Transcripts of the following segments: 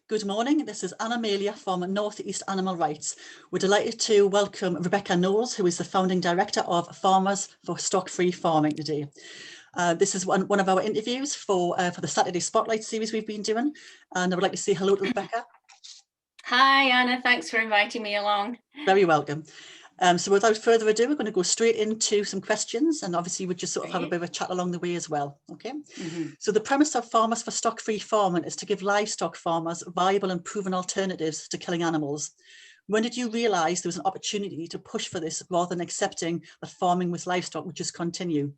Good morning, this is Anna Amelia from North East Animal Rights. We're delighted to welcome Rebecca Knowles, who is the founding director of Farmers for Stock-Free Farming today. This is one of our interviews for the Saturday Spotlight series we've been doing, and I would like to say hello to Rebecca. Hi Anna, thanks for inviting me along. Very welcome. So without further ado, we're going to go straight into some questions, and obviously we'll just sort of have a bit of a chat along the way as well. Okay. So the premise of Farmers for Stock-Free Farming is to give livestock farmers viable and proven alternatives to killing animals. When did you realise there was an opportunity to push for this rather than accepting that farming with livestock would just continue?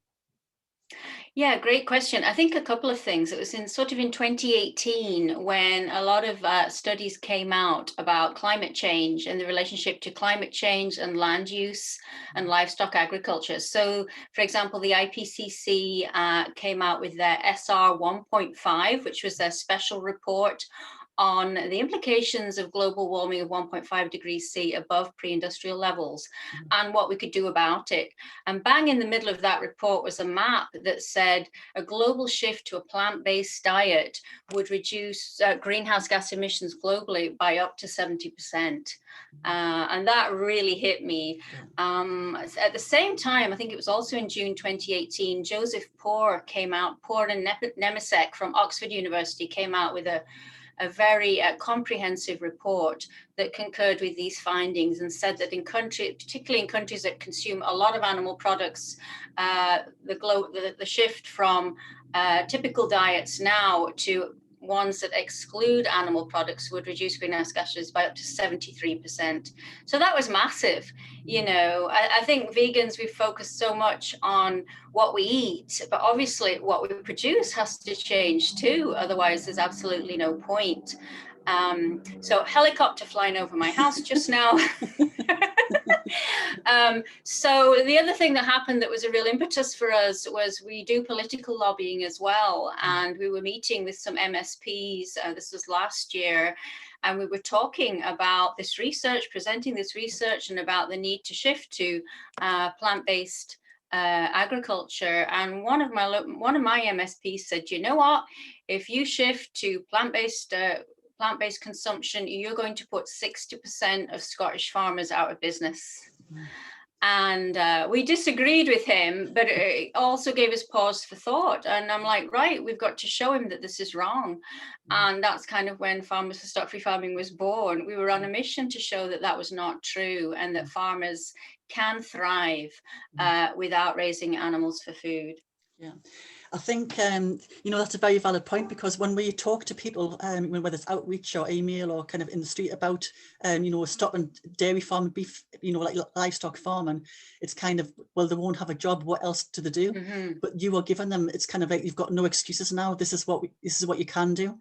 Yeah, great question. I think a couple of things. It was in 2018 when a lot of studies came out about climate change and the relationship to climate change and land use and livestock agriculture. So, for example, the IPCC came out with their SR 1.5, which was their special report on the implications of global warming of 1.5 degrees C above pre-industrial levels and what we could do about it. And bang in the middle of that report was a map that said a global shift to a plant-based diet would reduce greenhouse gas emissions globally by up to 70%. And that really hit me. At the same time, I think it was also in June 2018, Joseph Poore and Nemesek from Oxford University came out with a very comprehensive report that concurred with these findings and said that particularly in countries that consume a lot of animal products, the shift from typical diets now to ones that exclude animal products would reduce greenhouse gases by up to 73%. So that was massive. You know, I think vegans, we focus so much on what we eat, but obviously what we produce has to change too. Otherwise, there's absolutely no point. So helicopter flying over my house just now. So the other thing that happened that was a real impetus for us was we do political lobbying as well. And we were meeting with some MSPs, this was last year, and we were talking about this research, presenting this research and about the need to shift to plant-based agriculture. And one of my MSPs said, you know what, if you shift to plant-based consumption, you're going to put 60% of Scottish farmers out of business. And we disagreed with him, but it also gave us pause for thought. And I'm like, right, we've got to show him that this is wrong. And that's kind of when Farmers for Stock-Free Farming was born. We were on a mission to show that that was not true and that farmers can thrive without raising animals for food. Yeah, I think, you know, that's a very valid point, because when we talk to people, whether it's outreach or email or kind of in the street about, you know, stopping dairy farming, beef, you know, like livestock farming, it's kind of, well, they won't have a job. What else do they do? But you are giving them, it's kind of like, you've got no excuses now. This is what you can do.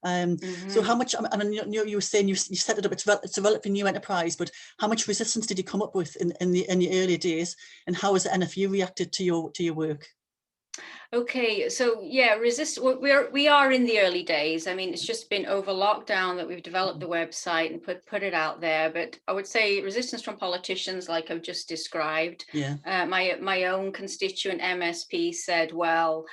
So how much, I mean, you were saying you set it up, it's a relatively new enterprise, but how much resistance did you come up with in the early days, and how has the NFU reacted to your work? Okay, so yeah, we are in the early days. I mean, it's just been over lockdown that we've developed the website and put it out there. But I would say resistance from politicians, like I've just described. Yeah. My own constituent MSP said, well,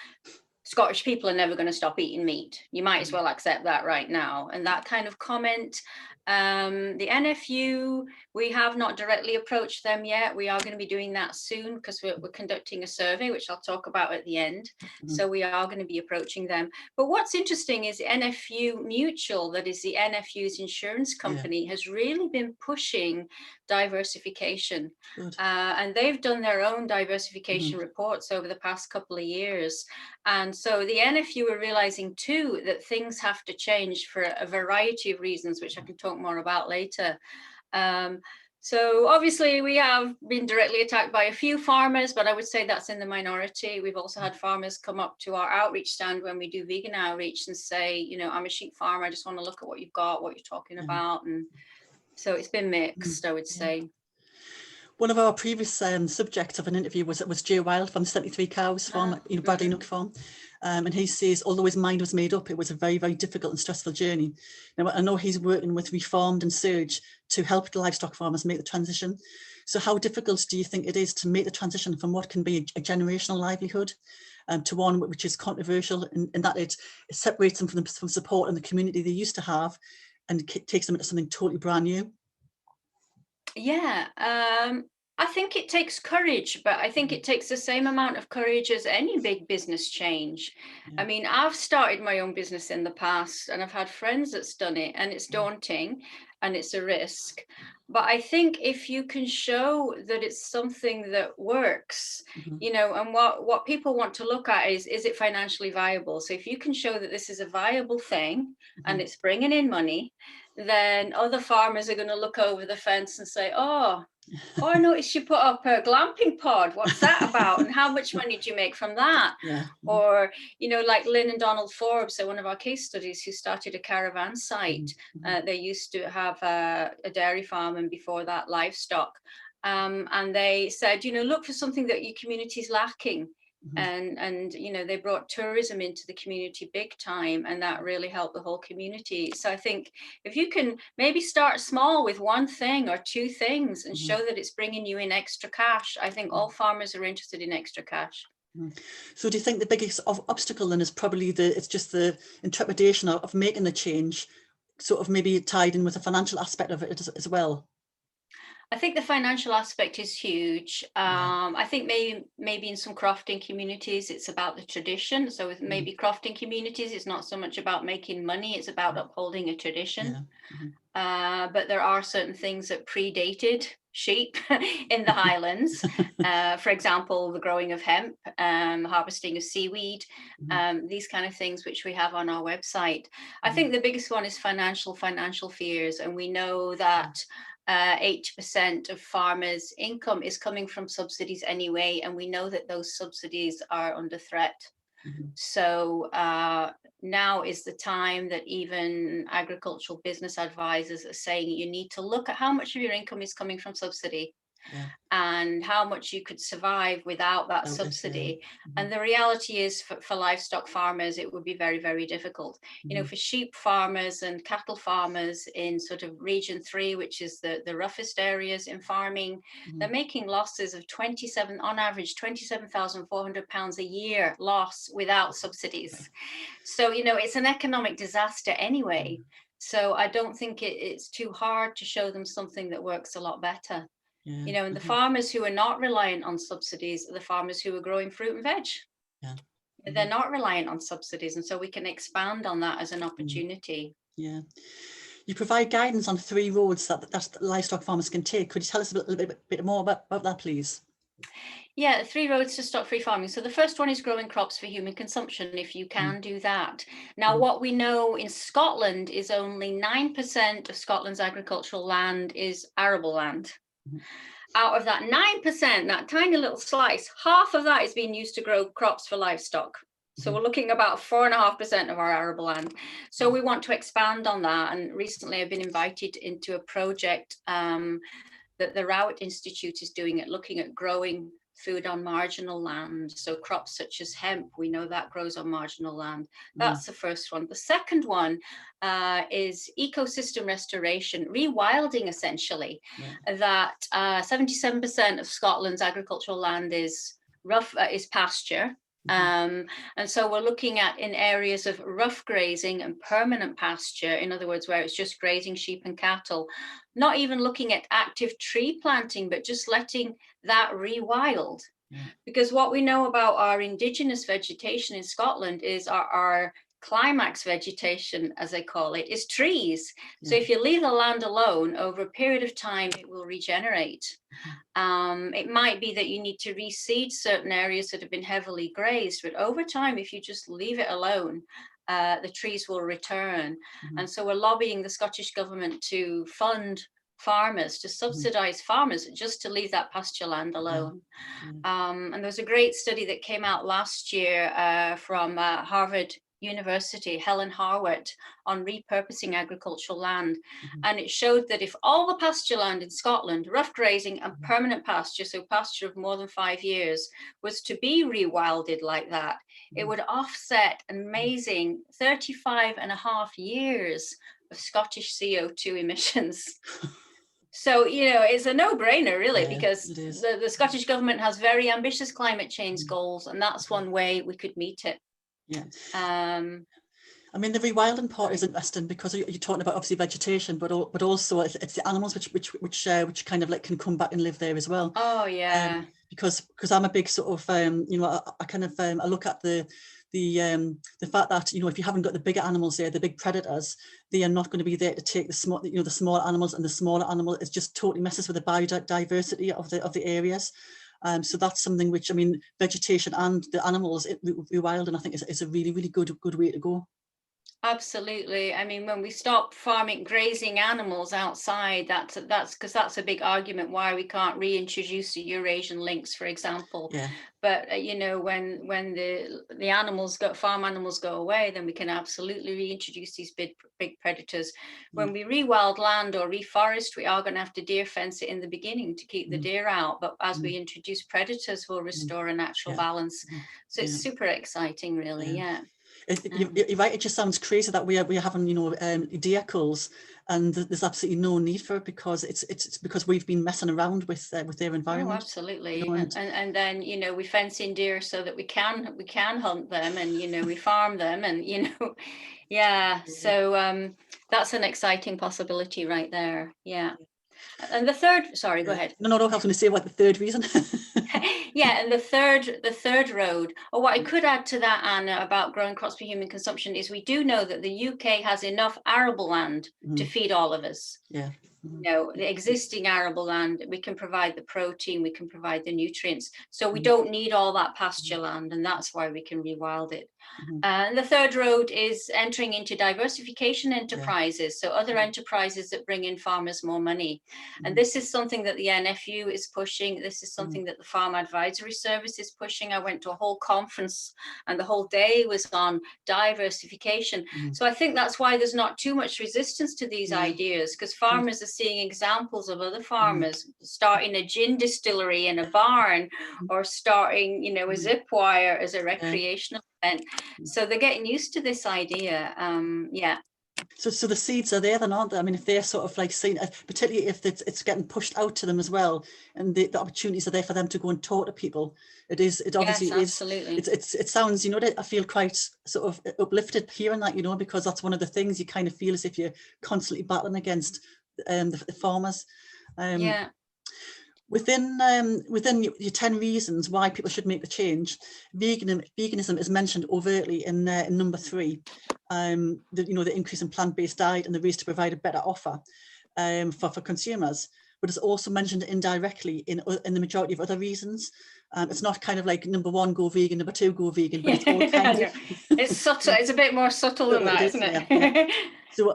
Scottish people are never going to stop eating meat. You might as well accept that right now. And that kind of comment. The NFU, we have not directly approached them yet. We are going to be doing that soon because we're conducting a survey, which I'll talk about at the end. So we are going to be approaching them. But what's interesting is NFU Mutual, that is the NFU's insurance company, has really been pushing diversification. And they've done their own diversification reports over the past couple of years. And so the NFU are realizing too that things have to change for a variety of reasons, which I can talk more about later. So obviously we have been directly attacked by a few farmers, but I would say that's in the minority. We've also had farmers come up to our outreach stand when we do vegan outreach and say, you know, I'm a sheep farmer, I just want to look at what you've got, what you're talking about. And so it's been mixed, I would say. One of our previous subjects of an interview was Jay Wilde from the 73 Cows farm, you know, Bradley Nook farm. And he says, although his mind was made up, it was a very, very difficult and stressful journey. Now, I know he's working with Reformed and Surge to help the livestock farmers make the transition. So how difficult do you think it is to make the transition from what can be a generational livelihood to one which is controversial in that it separates them from support in the community they used to have and takes them into something totally brand new? Yeah, I think it takes courage, but I think it takes the same amount of courage as any big business change. Yeah. I mean, I've started my own business in the past and I've had friends that's done it, and it's daunting and it's a risk. But I think if you can show that it's something that works, you know, and what people want to look at is it financially viable? So if you can show that this is a viable thing and it's bringing in money, then other farmers are going to look over the fence and say, oh, I noticed you put up a glamping pod. What's that about? And how much money do you make from that? Yeah. Or, you know, like Lynn and Donald Forbes, they're one of our case studies, who started a caravan site. They used to have a dairy farm, and before that, livestock. And they said, you know, look for something that your community is lacking. And you know, they brought tourism into the community big time, and that really helped the whole community. So I think if you can maybe start small with one thing or two things and show that it's bringing you in extra cash, I think all farmers are interested in extra cash. So do you think the biggest obstacle then is probably it's just the interpretation of making the change, sort of maybe tied in with the financial aspect of it as well? I think the financial aspect is huge. I think maybe in some crofting communities, it's about the tradition. So with maybe crofting communities, it's not so much about making money, it's about upholding a tradition. But there are certain things that predated sheep in the Highlands. For example, the growing of hemp, harvesting of seaweed, these kind of things which we have on our website. I think the biggest one is financial fears. And we know that 80% of farmers' income is coming from subsidies anyway, and we know that those subsidies are under threat. So now is the time that even agricultural business advisors are saying you need to look at how much of your income is coming from subsidy. And how much you could survive without that subsidy. And the reality is for livestock farmers, it would be very, very difficult. You know, for sheep farmers and cattle farmers in sort of region 3, which is the roughest areas in farming, they're making losses of on average, £27,400 a year loss without subsidies. So, you know, it's an economic disaster anyway. So I don't think it's too hard to show them something that works a lot better. You know, and the farmers who are not reliant on subsidies are the farmers who are growing fruit and veg. They're not reliant on subsidies. And so we can expand on that as an opportunity. You provide guidance on 3 roads that livestock farmers can take. Could you tell us a little bit more about that, please? Yeah, 3 roads to stock-free farming. So the first one is growing crops for human consumption, if you can do that. Now, what we know in Scotland is only 9% of Scotland's agricultural land is arable land. Out of that 9%, that tiny little slice, half of that is being used to grow crops for livestock. So we're looking about 4.5% of our arable land. So we want to expand on that. And recently I've been invited into a project that the Rowett Institute is doing at looking at growing food on marginal land. So crops such as hemp, we know that grows on marginal land. That's the first one. The second one is ecosystem restoration, rewilding essentially. That 77% of Scotland's agricultural land is pasture. And so we're looking at in areas of rough grazing and permanent pasture, in other words, where it's just grazing sheep and cattle, not even looking at active tree planting, but just letting that rewild. Because what we know about our indigenous vegetation in Scotland is our climax vegetation, as they call it, is trees. So if you leave the land alone over a period of time, it will regenerate. It might be that you need to reseed certain areas that have been heavily grazed, but over time, if you just leave it alone, the trees will return. And so we're lobbying the Scottish government to fund farmers, to subsidize farmers just to leave that pasture land alone. And there was a great study that came out last year from Harvard University, Helen Harwood, on repurposing agricultural land. And it showed that if all the pasture land in Scotland, rough grazing and permanent pasture, so pasture of more than 5 years, was to be rewilded like that, it would offset an amazing 35.5 years of Scottish CO2 emissions. So, it's a no-brainer, really, Yeah, because it is. the Scottish government has very ambitious climate change goals, and that's one way we could meet it. Yeah. Um, I mean, the rewilding part sorry. is interesting because you're talking about obviously vegetation, but also it's the animals which kind of like can come back and live there as well. Oh, yeah. Because I'm a big sort of I kind of I look at the fact that if you haven't got the bigger animals there, the big predators, they are not going to be there to take the small animals, and the smaller animal, it just totally messes with the biodiversity of the areas. So that's something which, I mean, vegetation and the animals rewilding, I think is a really, really good way to go. Absolutely. I mean, when we stop farming, grazing animals outside, that's because that's a big argument why we can't reintroduce the Eurasian lynx, for example. Yeah. But when the farm animals go away, then we can absolutely reintroduce these big predators. When we rewild land or reforest, we are going to have to deer fence it in the beginning to keep the deer out. But as we introduce predators, we'll restore a natural balance. So it's super exciting, really. Yeah. You're right. It just sounds crazy that we're having deer culls, and there's absolutely no need for it, because it's because we've been messing around with their environment. Oh, absolutely. And then we fence in deer so that we can hunt them, and we farm them, and yeah. So that's an exciting possibility right there. Yeah. And the third, sorry, go ahead. No, I was going to say what the third reason. Yeah, and the third road, or what I could add to that, Anna, about growing crops for human consumption, is we do know that the UK has enough arable land to feed all of us. Yeah. The existing arable land, we can provide the protein, we can provide the nutrients. So we don't need all that pasture land, and that's why we can rewild it. And the third road is entering into diversification enterprises. So other enterprises that bring in farmers more money. And this is something that the NFU is pushing. This is something that the Farm Advisory Service is pushing. I went to a whole conference and the whole day was on diversification. So I think that's why there's not too much resistance to these ideas, because farmers are seeing examples of other farmers starting a gin distillery in a barn, or starting, a zip wire as a recreational event. So they're getting used to this idea. Yeah. So the seeds are there then, aren't they? I mean, if they're sort of like seen, particularly if it's getting pushed out to them as well, and the opportunities are there for them to go and talk to people, it obviously yes, absolutely. it sounds, I feel quite sort of uplifted hearing that, because that's one of the things you kind of feel as if you're constantly battling against the farmers. Yeah. Within your 10 reasons why people should make the change, veganism is mentioned overtly in number 3. The increase in plant-based diet and the ways to provide a better offer for consumers, but it's also mentioned indirectly in the majority of other reasons. It's not kind of like number 1 go vegan, number 2 go vegan, but it's all kind of it's subtle. It's a bit more subtle than that, isn't it? Yeah.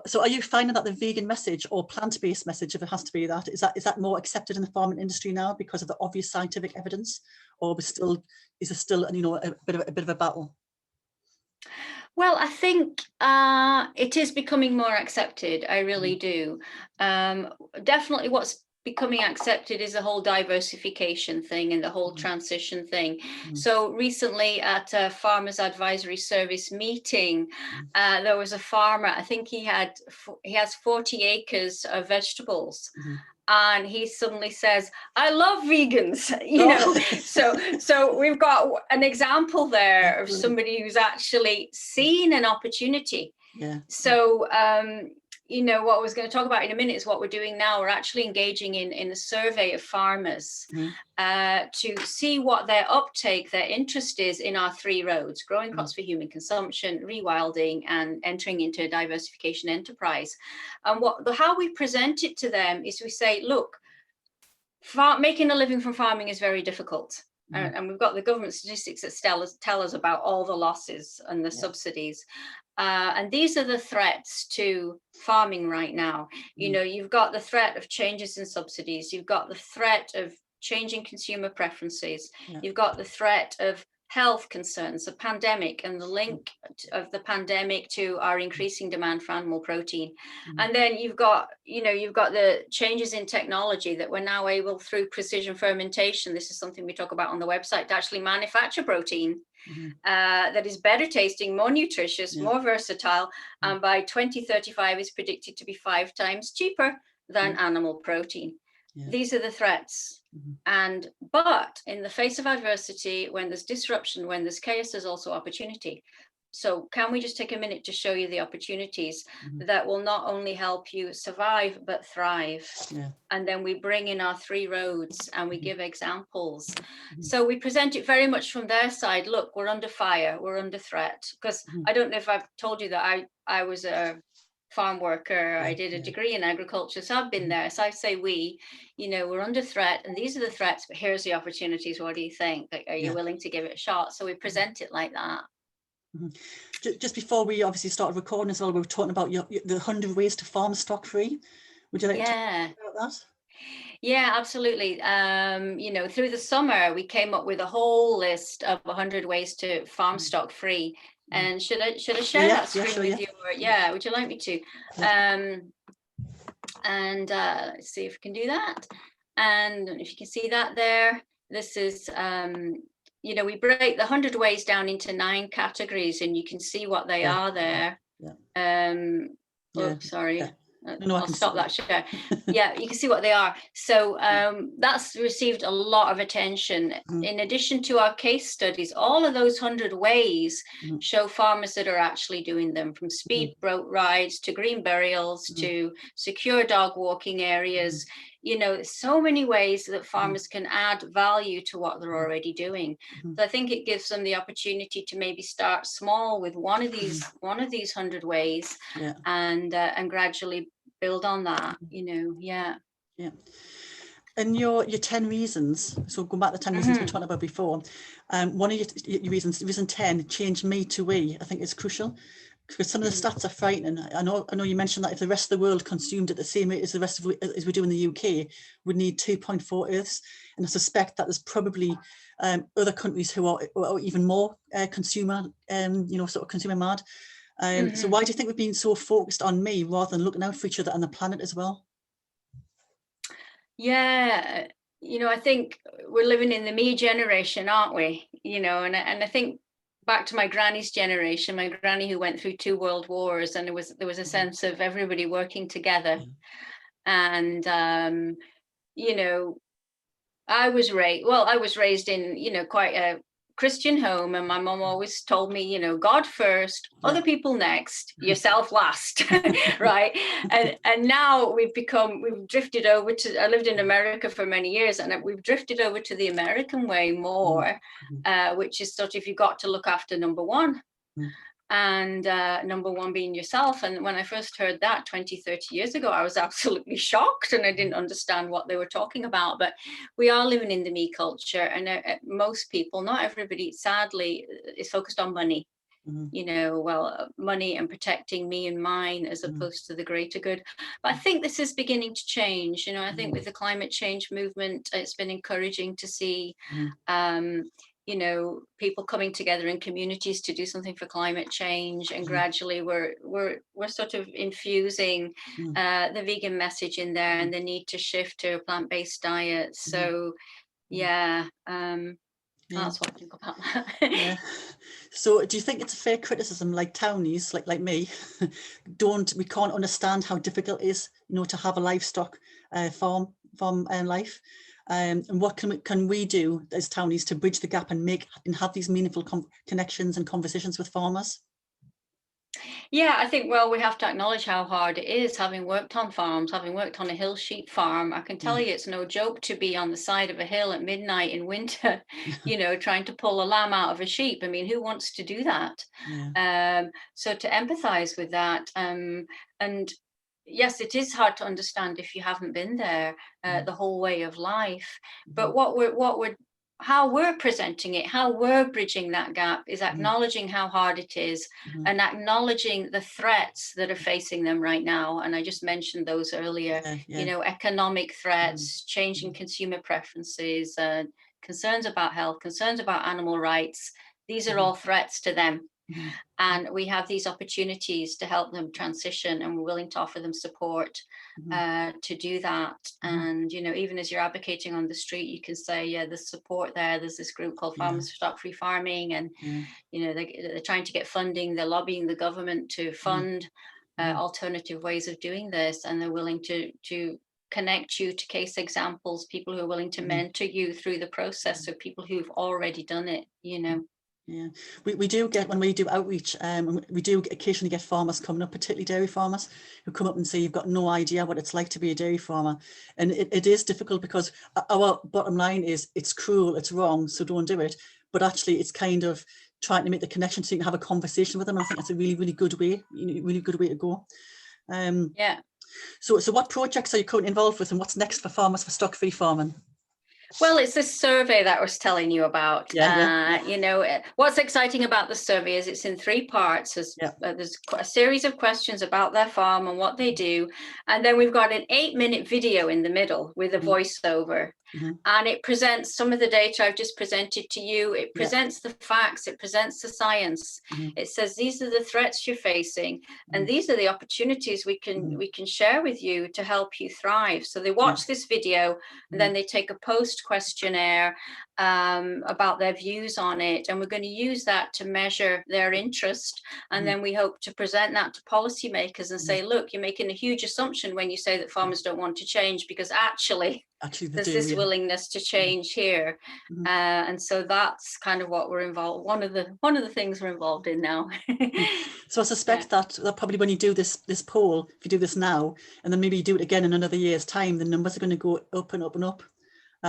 So are you finding that the vegan message or plant-based message, if it has to be that, is that more accepted in the farming industry now because of the obvious scientific evidence, or is it still a bit of a battle? Well, I think it is becoming more accepted. I really do. Definitely what's becoming accepted is the whole diversification thing and the whole transition thing. So recently at a Farmers Advisory Service meeting, there was a farmer, I think he has 40 acres of vegetables. And he suddenly says, "I love vegans," So we've got an example there of somebody who's actually seen an opportunity. Yeah. So what I was going to talk about in a minute is what we're doing now. We're actually engaging in a survey of farmers to see what their uptake, their interest is in our 3 roads: growing crops for human consumption, rewilding, and entering into a diversification enterprise. And how we present it to them is we say, look, making a living from farming is very difficult. And we've got the government statistics that tell us about all the losses and the subsidies. And these are the threats to farming right now. You've got the threat of changes in subsidies. You've got the threat of changing consumer preferences. You've got the threat of health concerns, the pandemic, and the link of the pandemic to our increasing demand for animal protein. And then you've got the changes in technology that we're now able, through precision fermentation, this is something we talk about on the website, to actually manufacture protein that is better tasting, more nutritious, more versatile, and by 2035 is predicted to be 5 times cheaper than animal protein. Yeah. These are the threats. But in the face of adversity, when there's disruption, when there's chaos, there's also opportunity. So can we just take a minute to show you the opportunities that will not only help you survive, but thrive? Yeah. And then we bring in our 3 roads and we give examples. So we present it very much from their side. Look, we're under fire, we're under threat. Because I don't know if I've told you that I was a farm worker. I did a degree in agriculture, so I've been there. So I say we're under threat, and these are the threats, but here's the opportunities. What do you think? Are you willing to give it a shot? So we present it like that. Just before we obviously started recording as well, we were talking about the 100 ways to farm stock free. Would you like to talk about that? Yeah, absolutely. Through the summer, we came up with a whole list of 100 ways to farm stock free. And should I share that screen with you? Or, would you like me to? Let's see if we can do that. And if you can see that there, this is, we break the 100 ways down into 9 categories, and you can see what they are there. Sorry. I'll stop that share. Yeah, you can see what they are. So that's received a lot of attention. In addition to our case studies, all of those 100 ways show farmers that are actually doing them, from speed boat rides to green burials to secure dog walking areas. So many ways that farmers can add value to what they're already doing. So I think it gives them the opportunity to maybe start small with one of these 100 ways, and gradually build on that. And your 10 reasons, so going back to the 10 reasons we talked about before, one of your reasons, reason 10, change me to we, I think is crucial, because some of the stats are frightening. I know you mentioned that if the rest of the world consumed at the same rate as the rest of as we do in the UK, we'd need 2.4 Earths, and I suspect that there's probably other countries who are even more consumer, sort of consumer mad. So why do you think we've been so focused on me rather than looking out for each other and the planet as well? Yeah, I think we're living in the me generation, aren't we? And I think back to my granny's generation, my granny who went through 2 world wars, and there was a sense of everybody working together. And I was raised in quite a Christian home, and my mom always told me, God first, other people next, yourself last, right? And now we've drifted over to, I lived in America for many years, and we've drifted over to the American way more, which is sort of, you've got to look after number one. And number one being yourself. And when I first heard that 20, 30 years ago, I was absolutely shocked, and I didn't understand what they were talking about. But we are living in the me culture, and most people, not everybody, sadly, is focused on money. Money and protecting me and mine as opposed to the greater good. But I think this is beginning to change. I think with the climate change movement, it's been encouraging to see people coming together in communities to do something for climate change, and gradually we're sort of infusing the vegan message in there, and the need to shift to a plant-based diet. So that's what I think about that. So do you think it's a fair criticism, like townies like me we can't understand how difficult it is to have a livestock farm life? And what can we do as townies to bridge the gap and have these meaningful connections and conversations with farmers? Yeah, I think, we have to acknowledge how hard it is, having worked on farms, having worked on a hill sheep farm. I can tell you it's no joke to be on the side of a hill at midnight in winter, trying to pull a lamb out of a sheep. I mean, who wants to do that? So to empathize with that, and yes, it is hard to understand if you haven't been there, the whole way of life. But how we're presenting it, how we're bridging that gap is acknowledging how hard it is, and acknowledging the threats that are facing them right now. And I just mentioned those earlier, economic threats, changing consumer preferences, concerns about health, concerns about animal rights. These are all threats to them. And we have these opportunities to help them transition, and we're willing to offer them support to do that. And, even as you're advocating on the street, you can say, there's support there. There's this group called Farmers for Stock-Free Farming, and, they're trying to get funding. They're lobbying the government to fund alternative ways of doing this, and they're willing to connect you to case examples, people who are willing to mentor you through the process, so people who've already done it, you know. Yeah, we do get, when we do outreach, we do occasionally get farmers coming up, particularly dairy farmers, who come up and say, you've got no idea what it's like to be a dairy farmer. And it is difficult, because our bottom line is, it's cruel, it's wrong, so don't do it. But actually, it's kind of trying to make the connection so you can have a conversation with them. I think that's a really, really good way, really good way to go. Yeah. So what projects are you currently involved with, and what's next for Farmers for Stock-Free Farming? Well, it's this survey that I was telling you about. Yeah. You know, what's exciting about the survey is it's in 3 parts. There's a series of questions about their farm and what they do. And then we've got an 8-minute video in the middle with a voiceover. And it presents some of the data I've just presented to you. It presents the facts, it presents the science. It says, these are the threats you're facing, and these are the opportunities we can share with you to help you thrive. So they watch this video, and then they take a post questionnaire about their views on it, and we're going to use that to measure their interest. And then we hope to present that to policymakers and say, look, you're making a huge assumption when you say that farmers don't want to change, because actually there's this willingness to change here. And so that's kind of what we're involved, one of the things we're involved in now. So I suspect that probably when you do this poll, if you do this now, and then maybe you do it again in another year's time, the numbers are going to go up and up and up.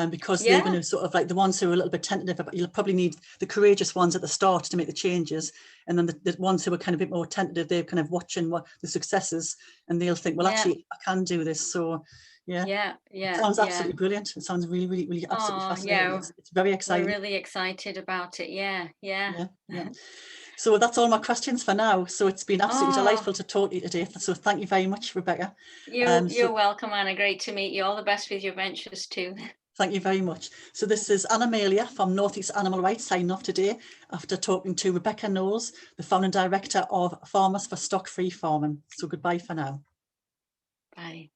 Because they're going to sort of, like, the ones who are a little bit tentative, but you'll probably need the courageous ones at the start to make the changes, and then the ones who are kind of a bit more tentative, they're kind of watching what the successes, and they'll think, well, actually, I can do this. So it sounds absolutely brilliant. It sounds really, really, really absolutely fascinating. It's very exciting. We're really excited about it. Yeah. So that's all my questions for now. So it's been absolutely delightful to talk to you today. So thank you very much, Rebecca. You're welcome, Anna. Great to meet you. All the best with your ventures too. Thank you very much. So this is Anna Malia from North East Animal Rights signing off today after talking to Rebecca Knowles, the founding director of Farmers for Stock-Free Farming. So goodbye for now. Bye.